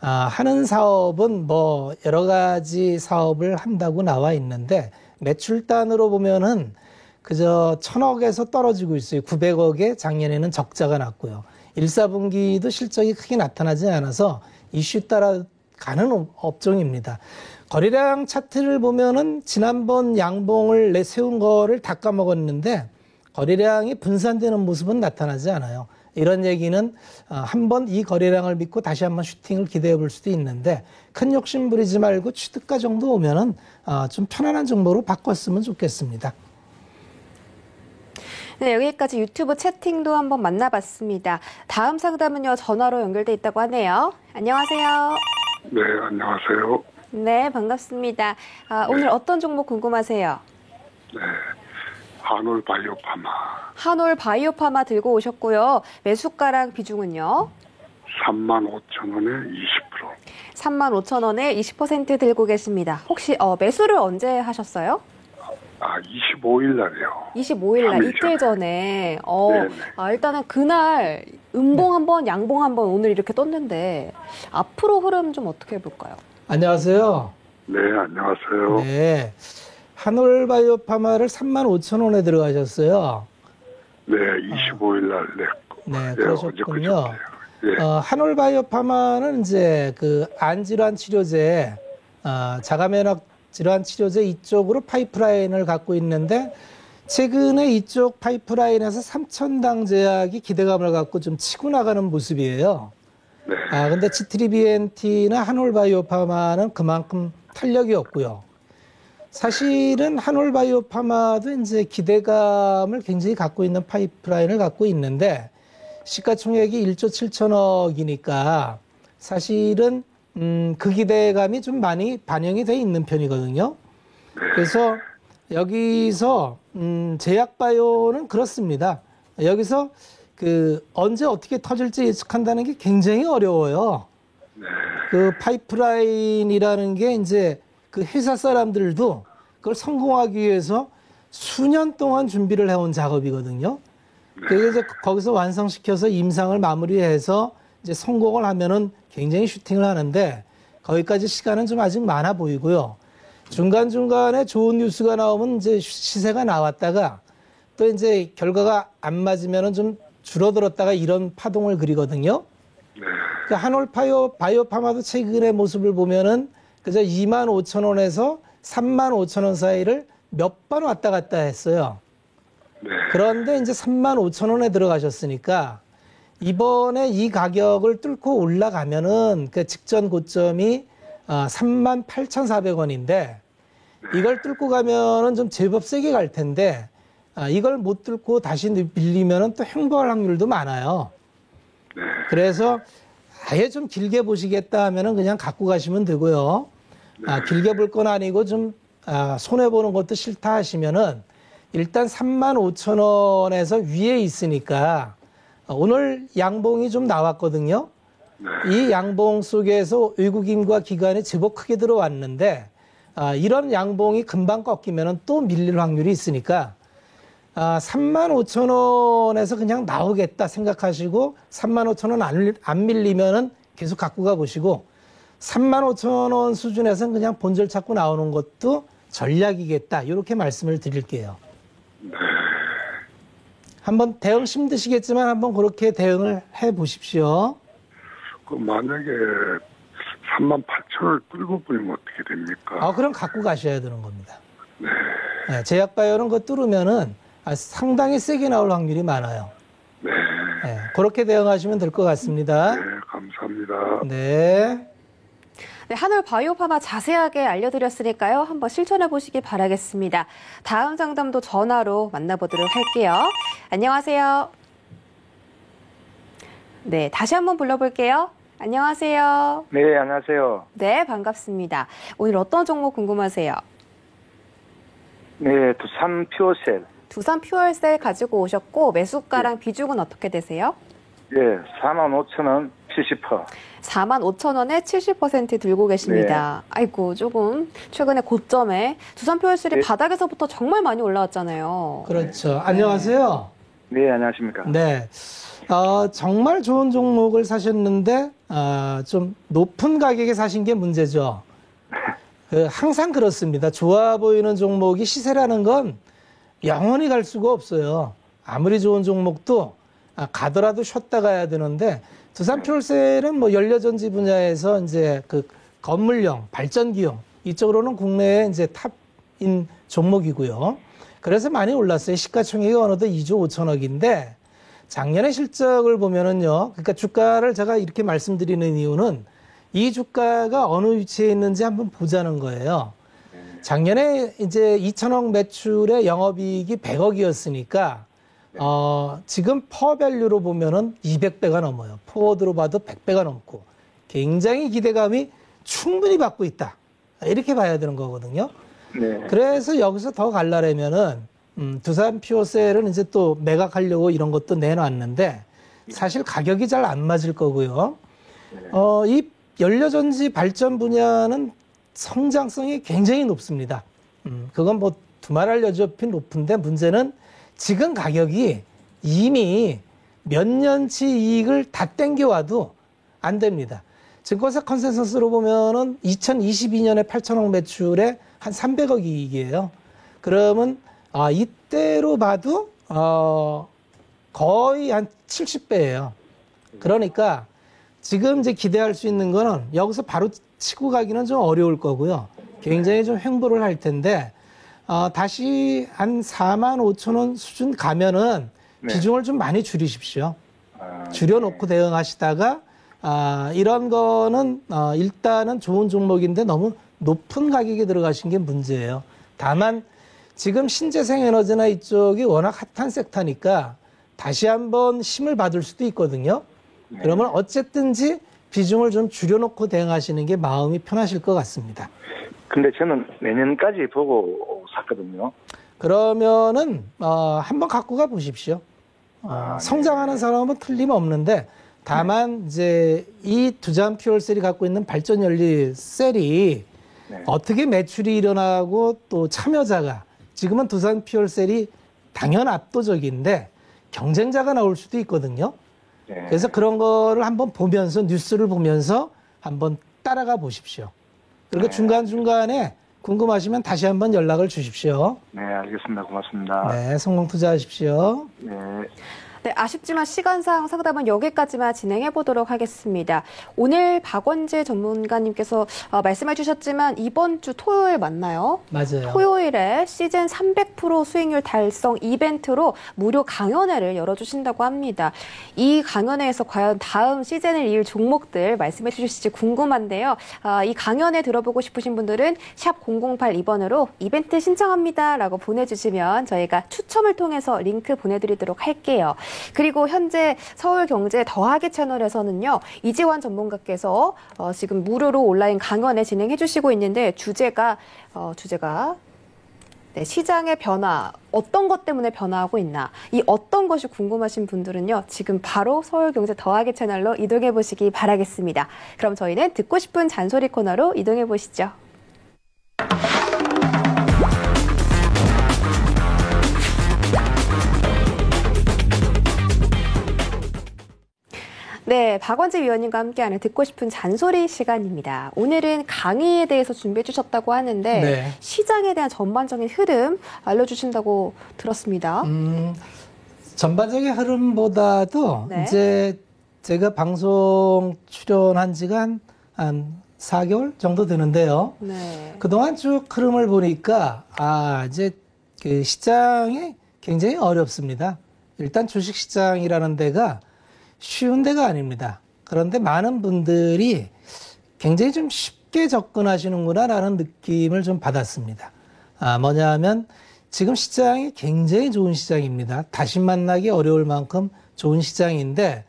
하는 사업은 뭐 여러 가지 사업을 한다고 나와 있는데 매출단으로 보면은 그저 1,000억에서 떨어지고 있어요. 900억에 작년에는 적자가 났고요. 1, 4분기도 실적이 크게 나타나지 않아서 이슈 따라 가는 업종입니다. 거래량 차트를 보면은 지난번 양봉을 내세운 거를 다 까먹었는데 거래량이 분산되는 모습은 나타나지 않아요. 이런 얘기는 한번 이 거래량을 믿고 다시 한번 슈팅을 기대해 볼 수도 있는데 큰 욕심 부리지 말고 취득가 정도 오면은 좀 편안한 정보로 바꿨으면 좋겠습니다. 네, 여기까지 유튜브 채팅도 한번 만나봤습니다. 다음 상담은요, 전화로 연결돼 있다고 하네요. 안녕하세요. 네, 안녕하세요. 네, 반갑습니다. 오늘 어떤 종목 궁금하세요? 네, 한올 바이오파마. 한올 바이오파마 들고 오셨고요. 매수가랑 비중은요? 35,000원에 20%. 35,000원에 20% 들고 계십니다. 혹시 매수를 언제 하셨어요? 25일 날이요. 25일 날, 이틀 전에. 일단은 그날 음봉 한번, 양봉 한번 오늘 이렇게 떴는데 앞으로 흐름 좀 어떻게 해볼까요? 안녕하세요. 네, 안녕하세요. 네, 한올 바이오파마를 35,000원에 들어가셨어요. 네, 25일 날 냈고. 네, 그러셨군요. 네. 한올 바이오파마는 이제 그 안질환 치료제, 자가면역 질환 치료제 이쪽으로 파이프라인을 갖고 있는데 최근에 이쪽 파이프라인에서 삼천당 제약이 기대감을 갖고 좀 치고 나가는 모습이에요. 네. 근데 지트리비엔티나 한올바이오파마는 그만큼 탄력이 없고요. 사실은 한올바이오파마도 이제 기대감을 굉장히 갖고 있는 파이프라인을 갖고 있는데 시가총액이 1조 7천억이니까 사실은 그 기대감이 좀 많이 반영이 돼 있는 편이거든요. 그래서 여기서 제약바이오는 그렇습니다. 여기서 언제 어떻게 터질지 예측한다는 게 굉장히 어려워요. 그 파이프라인이라는 게 이제 그 회사 사람들도 그걸 성공하기 위해서 수년 동안 준비를 해온 작업이거든요. 그래서 이제 거기서 완성시켜서 임상을 마무리해서 이제 성공을 하면은 굉장히 슈팅을 하는데 거기까지 시간은 좀 아직 많아 보이고요. 중간중간에 좋은 뉴스가 나오면 이제 시세가 나왔다가 또 이제 결과가 안 맞으면은 좀 줄어들었다가 이런 파동을 그리거든요. 그 한올바이오파마도 최근의 모습을 보면은 그저 25,000원에서 35,000원 사이를 몇 번 왔다 갔다 했어요. 그런데 이제 35,000원에 들어가셨으니까 이번에 이 가격을 뚫고 올라가면은 그 직전 고점이 38,400원인데 이걸 뚫고 가면은 좀 제법 세게 갈 텐데 이걸 못 뚫고 다시 밀리면은 또 횡보할 확률도 많아요. 그래서 아예 좀 길게 보시겠다 하면은 그냥 갖고 가시면 되고요. 길게 볼 건 아니고 좀 손해보는 것도 싫다 하시면은 일단 35,000원에서 위에 있으니까 오늘 양봉이 좀 나왔거든요. 이 양봉 속에서 외국인과 기관이 제법 크게 들어왔는데 이런 양봉이 금방 꺾이면은 또 밀릴 확률이 있으니까 35,000원에서 그냥 나오겠다 생각하시고 35,000원 안 밀리면은 계속 갖고 가보시고 35,000원 수준에서는 그냥 본절 찾고 나오는 것도 전략이겠다. 이렇게 말씀을 드릴게요. 한번 대응 힘드시겠지만 한번 그렇게 대응을 해 보십시오. 그 만약에 38,000원을 뚫고 버리면 어떻게 됩니까? 그럼 갖고 가셔야 되는 겁니다. 네, 제약바이오는 그거 뚫으면은 상당히 세게 나올 확률이 많아요. 네, 그렇게 대응하시면 될 것 같습니다. 네, 감사합니다. 네. 네, 한올바이오파마 자세하게 알려드렸으니까요. 한번 실천해 보시기 바라겠습니다. 다음 상담도 전화로 만나보도록 할게요. 안녕하세요. 네, 다시 한번 불러볼게요. 안녕하세요. 네, 안녕하세요. 네, 반갑습니다. 오늘 어떤 종목 궁금하세요? 네, 두산 퓨어셀. 두산 퓨어셀 가지고 오셨고 매수가랑 비중은 어떻게 되세요? 네, 45,000원 70%. 45,000원에 70% 들고 계십니다. 네. 아이고, 조금 최근에 고점에 두산 퓨어셀이 네. 바닥에서부터 정말 많이 올라왔잖아요. 그렇죠. 안녕하세요. 네, 안녕하십니까. 네. 정말 좋은 종목을 사셨는데 좀 높은 가격에 사신 게 문제죠. 항상 그렇습니다. 좋아 보이는 종목이 시세라는 건 영원히 갈 수가 없어요. 아무리 좋은 종목도 가더라도 쉬었다 가야 되는데 두산 퓨어셀은 뭐 연료전지 분야에서 이제 그 건물용, 발전기용 이쪽으로는 국내에 이제 탑인 종목이고요. 그래서 많이 올랐어요. 시가총액이 어느덧 2조 5천억인데 작년의 실적을 보면은요. 그러니까 주가를 제가 이렇게 말씀드리는 이유는 이 주가가 어느 위치에 있는지 한번 보자는 거예요. 작년에 이제 2천억 매출의 영업이익이 100억이었으니까 지금 퍼밸류로 보면은 200배가 넘어요. 포워드로 봐도 100배가 넘고 굉장히 기대감이 충분히 받고 있다. 이렇게 봐야 되는 거거든요. 네. 그래서 여기서 더 갈라려면은 두산 퓨어셀은 이제 또 매각하려고 이런 것도 내놨는데 사실 가격이 잘 안 맞을 거고요. 이 연료전지 발전 분야는 성장성이 굉장히 높습니다. 그건 뭐 두말할 여지 없이 높은데 문제는 지금 가격이 이미 몇 년치 이익을 다 땡겨와도 안 됩니다. 증권사 컨센서스로 보면은 2022년에 8천억 매출에 한 300억 이익이에요. 그러면 이때로 봐도 거의 한 70배예요. 그러니까 지금 이제 기대할 수 있는 거는 여기서 바로 치고 가기는 좀 어려울 거고요. 굉장히 좀 횡보를 할 텐데 다시 한 4만 5천 원 수준 가면은 네. 비중을 좀 많이 줄이십시오. 아, 줄여놓고 대응하시다가 이런 거는 일단은 좋은 종목인데 너무 높은 가격에 들어가신 게 문제예요. 다만 지금 신재생에너지나 이쪽이 워낙 핫한 섹터니까 다시 한번 힘을 받을 수도 있거든요. 네. 그러면 어쨌든지 비중을 좀 줄여놓고 대응하시는 게 마음이 편하실 것 같습니다. 근데 저는 내년까지 보고 샀거든요. 그러면은 한번 갖고 가 보십시오. 성장하는 사람은 틀림없는데 다만 이제 이 두산 퓨얼셀이 갖고 있는 발전 연료 셀이 네. 어떻게 매출이 일어나고 또 참여자가 지금은 두산 퓨얼셀이 당연 압도적인데 경쟁자가 나올 수도 있거든요. 네. 그래서 그런 거를 한번 보면서 뉴스를 보면서 한번 따라가 보십시오. 그리고 네. 중간중간에 궁금하시면 다시 한번 연락을 주십시오. 네, 알겠습니다. 고맙습니다. 네, 성공 투자하십시오. 네. 네, 아쉽지만 시간상 상담은 여기까지만 진행해 보도록 하겠습니다. 오늘 박원재 전문가님께서 말씀해 주셨지만 이번 주 토요일 맞나요? 맞아요. 토요일에 시즌 300% 수익률 달성 이벤트로 무료 강연회를 열어주신다고 합니다. 이 강연회에서 과연 다음 시즌을 이을 종목들 말씀해 주실지 궁금한데요. 이 강연회 들어보고 싶으신 분들은 샵 0082번으로 이벤트 신청합니다 라고 보내주시면 저희가 추첨을 통해서 링크 보내드리도록 할게요. 그리고 현재 서울경제 더하기 채널에서는요. 이지환 전문가께서 지금 무료로 온라인 강연회 진행해 주시고 있는데 주제가 네, 시장의 변화, 어떤 것 때문에 변화하고 있나, 이 어떤 것이 궁금하신 분들은요. 지금 바로 서울경제 더하기 채널로 이동해 보시기 바라겠습니다. 그럼 저희는 듣고 싶은 잔소리 코너로 이동해 보시죠. 네, 박원재 위원님과 함께하는 듣고 싶은 잔소리 시간입니다. 오늘은 강의에 대해서 준비해 주셨다고 하는데 네. 시장에 대한 전반적인 흐름 알려주신다고 들었습니다. 전반적인 흐름보다도 네. 이제 제가 방송 출연한 지가 한 4개월 정도 되는데요. 네. 그동안 쭉 흐름을 보니까 이제 그 시장이 굉장히 어렵습니다. 일단 주식시장이라는 데가 쉬운 데가 아닙니다. 그런데 많은 분들이 굉장히 좀 쉽게 접근하시는구나라는 느낌을 좀 받았습니다. 뭐냐 하면 지금 시장이 굉장히 좋은 시장입니다. 다시 만나기 어려울 만큼 좋은 시장인데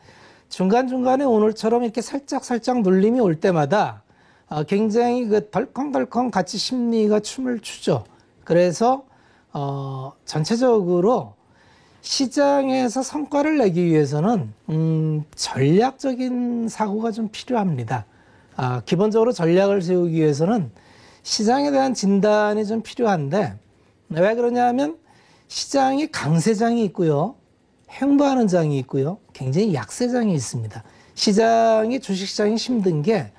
중간중간에 오늘처럼 이렇게 살짝 눌림이 올 때마다 굉장히 그 덜컹덜컹 같이 심리가 춤을 추죠. 그래서 전체적으로 시장에서 성과를 내기 위해서는 전략적인 사고가 좀 필요합니다. 기본적으로 전략을 세우기 위해서는 시장에 대한 진단이 좀 필요한데 왜 그러냐면 시장이 강세장이 있고요. 횡보하는 장이 있고요. 굉장히 약세장이 있습니다. 시장이 주식시장이 힘든 게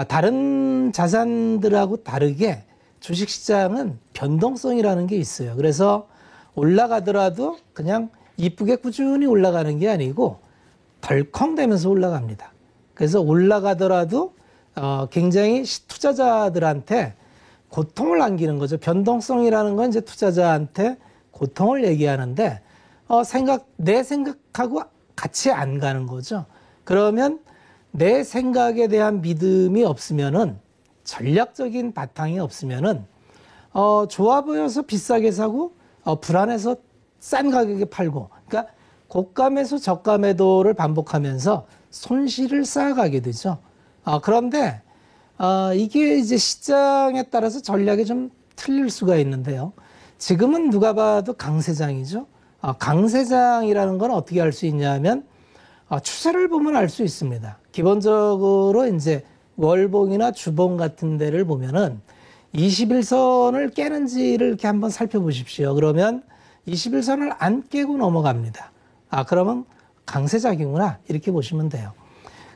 다른 자산들하고 다르게 주식시장은 변동성이라는 게 있어요. 그래서 올라가더라도 그냥 이쁘게 꾸준히 올라가는 게 아니고 덜컹대면서 올라갑니다. 그래서 올라가더라도 굉장히 투자자들한테 고통을 안기는 거죠. 변동성이라는 건 이제 투자자한테 고통을 얘기하는데 내 생각하고 같이 안 가는 거죠. 그러면 내 생각에 대한 믿음이 없으면은 전략적인 바탕이 없으면은 좋아 보여서 비싸게 사고 불안해서 싼 가격에 팔고, 그러니까 고감에서 저가 매도를 반복하면서 손실을 쌓아가게 되죠. 그런데 이게 이제 시장에 따라서 전략이 좀 틀릴 수가 있는데요. 지금은 누가 봐도 강세장이죠. 강세장이라는 건 어떻게 알 수 있냐면 추세를 보면 알 수 있습니다. 기본적으로 이제 월봉이나 주봉 같은 데를 보면은 21선을 깨는지를 이렇게 한번 살펴보십시오. 그러면 21선을 안 깨고 넘어갑니다. 그러면 강세장이구나 이렇게 보시면 돼요.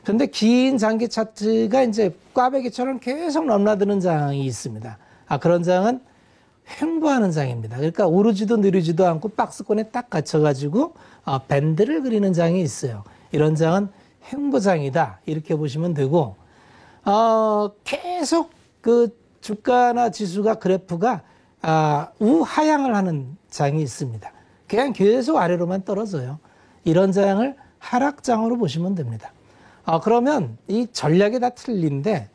그런데 긴 장기 차트가 이제 꽈배기처럼 계속 넘나드는 장이 있습니다. 그런 장은 횡보하는 장입니다. 그러니까 오르지도 내리지도 않고 박스권에 딱 갇혀가지고 밴드를 그리는 장이 있어요. 이런 장은 횡보장이다 이렇게 보시면 되고 계속 그 주가나 지수가 그래프가 우하향을 하는 장이 있습니다. 그냥 계속 아래로만 떨어져요. 이런 장을 하락장으로 보시면 됩니다. 그러면 이 전략이 다 틀린데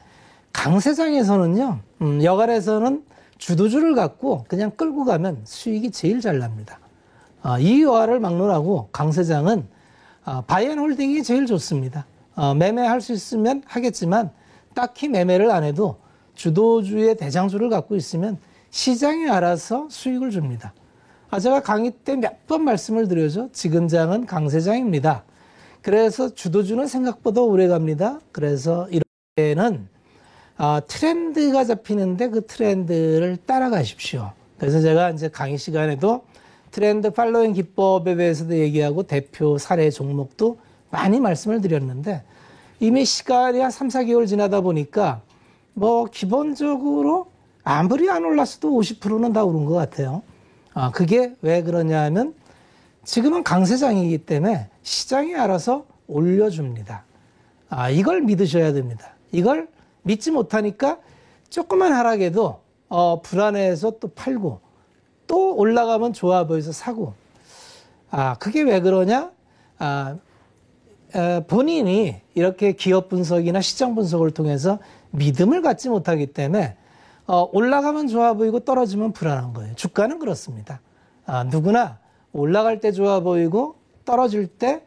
강세장에서는요, 여간에서는 주도주를 갖고 그냥 끌고 가면 수익이 제일 잘 납니다. 이 여하를 막론하고 강세장은 바이앤홀딩이 제일 좋습니다. 매매할 수 있으면 하겠지만 딱히 매매를 안 해도 주도주의 대장주를 갖고 있으면 시장이 알아서 수익을 줍니다. 제가 강의 때 몇 번 말씀을 드려죠. 지금 장은 강세장입니다. 그래서 주도주는 생각보다 오래 갑니다. 그래서 이럴 때는 트렌드가 잡히는데 그 트렌드를 따라가십시오. 그래서 제가 이제 강의 시간에도 트렌드 팔로잉 기법에 대해서도 얘기하고 대표 사례 종목도 많이 말씀을 드렸는데 이미 시간이 한 3, 4개월 지나다 보니까 뭐 기본적으로 아무리 안 올랐어도 50%는 다 오른 것 같아요. 그게 왜 그러냐 하면 지금은 강세장이기 때문에 시장이 알아서 올려줍니다. 이걸 믿으셔야 됩니다. 이걸 믿지 못하니까 조그만 하락에도 불안해서 또 팔고 또 올라가면 좋아 보여서 사고. 그게 왜 그러냐? 본인이 이렇게 기업 분석이나 시장 분석을 통해서 믿음을 갖지 못하기 때문에 올라가면 좋아 보이고 떨어지면 불안한 거예요. 주가는 그렇습니다. 누구나 올라갈 때 좋아 보이고 떨어질 때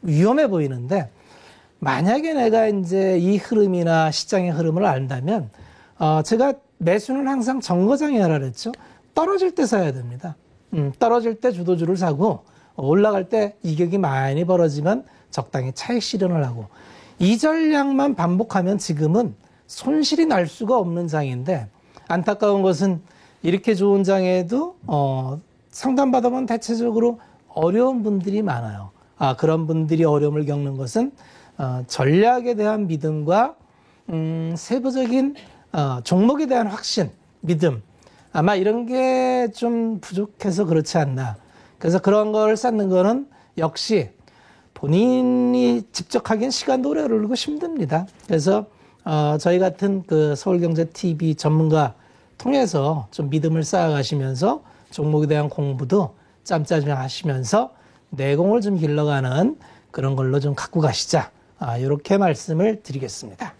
위험해 보이는데 만약에 내가 이제 이 흐름이나 시장의 흐름을 안다면 제가 매수는 항상 정거장에 하라 그랬죠. 떨어질 때 사야 됩니다. 떨어질 때 주도주를 사고 올라갈 때 이격이 많이 벌어지면 적당히 차익 실현을 하고 이 전략만 반복하면 지금은 손실이 날 수가 없는 장인데 안타까운 것은 이렇게 좋은 장에도 상담받아보면 대체적으로 어려운 분들이 많아요. 그런 분들이 어려움을 겪는 것은 전략에 대한 믿음과 세부적인 종목에 대한 확신, 믿음 아마 이런 게 좀 부족해서 그렇지 않나. 그래서 그런 걸 쌓는 거는 역시 본인이 직접 하기엔 시간도 오래 걸리고 힘듭니다. 그래서 저희 같은 그 서울경제TV 전문가 통해서 좀 믿음을 쌓아가시면서 종목에 대한 공부도 짬짜장 하시면서 내공을 좀 길러가는 그런 걸로 좀 갖고 가시자. 이렇게 말씀을 드리겠습니다.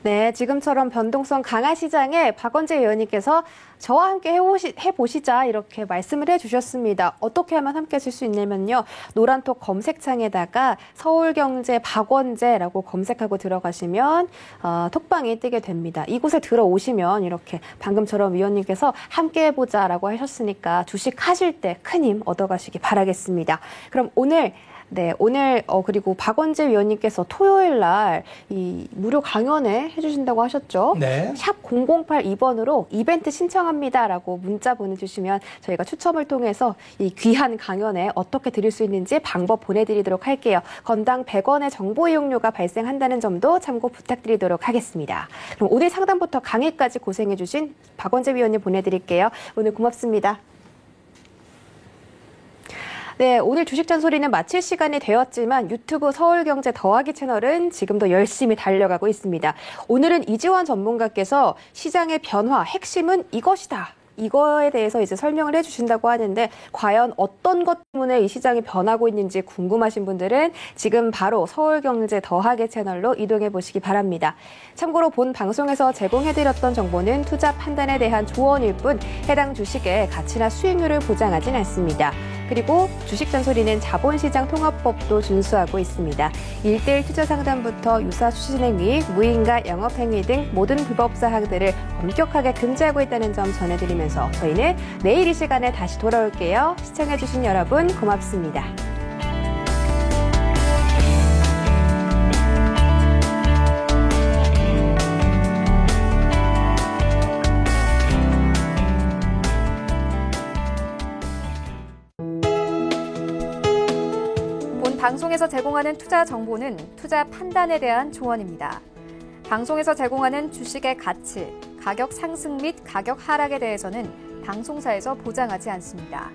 네, 지금처럼 변동성 강한 시장에 박원재 의원님께서 저와 함께 해보시자 이렇게 말씀을 해주셨습니다. 어떻게 하면 함께 하실 수 있냐면요. 노란톡 검색창에다가 서울경제 박원재라고 검색하고 들어가시면 톡방이 뜨게 됩니다. 이곳에 들어오시면 이렇게 방금처럼 위원님께서 함께 해보자라고 하셨으니까 주식 하실 때 큰 힘 얻어가시기 바라겠습니다. 그럼 오늘 그리고 박원재 위원님께서 토요일 날 이 무료 강연회 해주신다고 하셨죠? 네. 샵 0082번으로 이벤트 신청합니다라고 문자 보내주시면 저희가 추첨을 통해서 이 귀한 강연회 어떻게 드릴 수 있는지 방법 보내드리도록 할게요. 건당 100원의 정보 이용료가 발생한다는 점도 참고 부탁드리도록 하겠습니다. 그럼 오늘 상담부터 강의까지 고생해주신 박원재 위원님 보내드릴게요. 오늘 고맙습니다. 네, 오늘 주식 잔소리는 마칠 시간이 되었지만 유튜브 서울경제 더하기 채널은 지금도 열심히 달려가고 있습니다. 오늘은 이지원 전문가께서 시장의 변화, 핵심은 이것이다. 이거에 대해서 이제 설명을 해주신다고 하는데 과연 어떤 것 때문에 이 시장이 변하고 있는지 궁금하신 분들은 지금 바로 서울경제 더하기 채널로 이동해 보시기 바랍니다. 참고로 본 방송에서 제공해드렸던 정보는 투자 판단에 대한 조언일 뿐 해당 주식의 가치나 수익률을 보장하진 않습니다. 그리고 주식 잔소리는 자본시장 통합법도 준수하고 있습니다. 1:1 투자 상담부터 유사 수신행위, 무인가 영업행위 등 모든 불법 사항들을 엄격하게 금지하고 있다는 점 전해드리면서 저희는 내일 이 시간에 다시 돌아올게요. 시청해주신 여러분 고맙습니다. 방송에서 제공하는 투자 정보는 투자 판단에 대한 조언입니다. 방송에서 제공하는 주식의 가치, 가격 상승 및 가격 하락에 대해서는 방송사에서 보장하지 않습니다.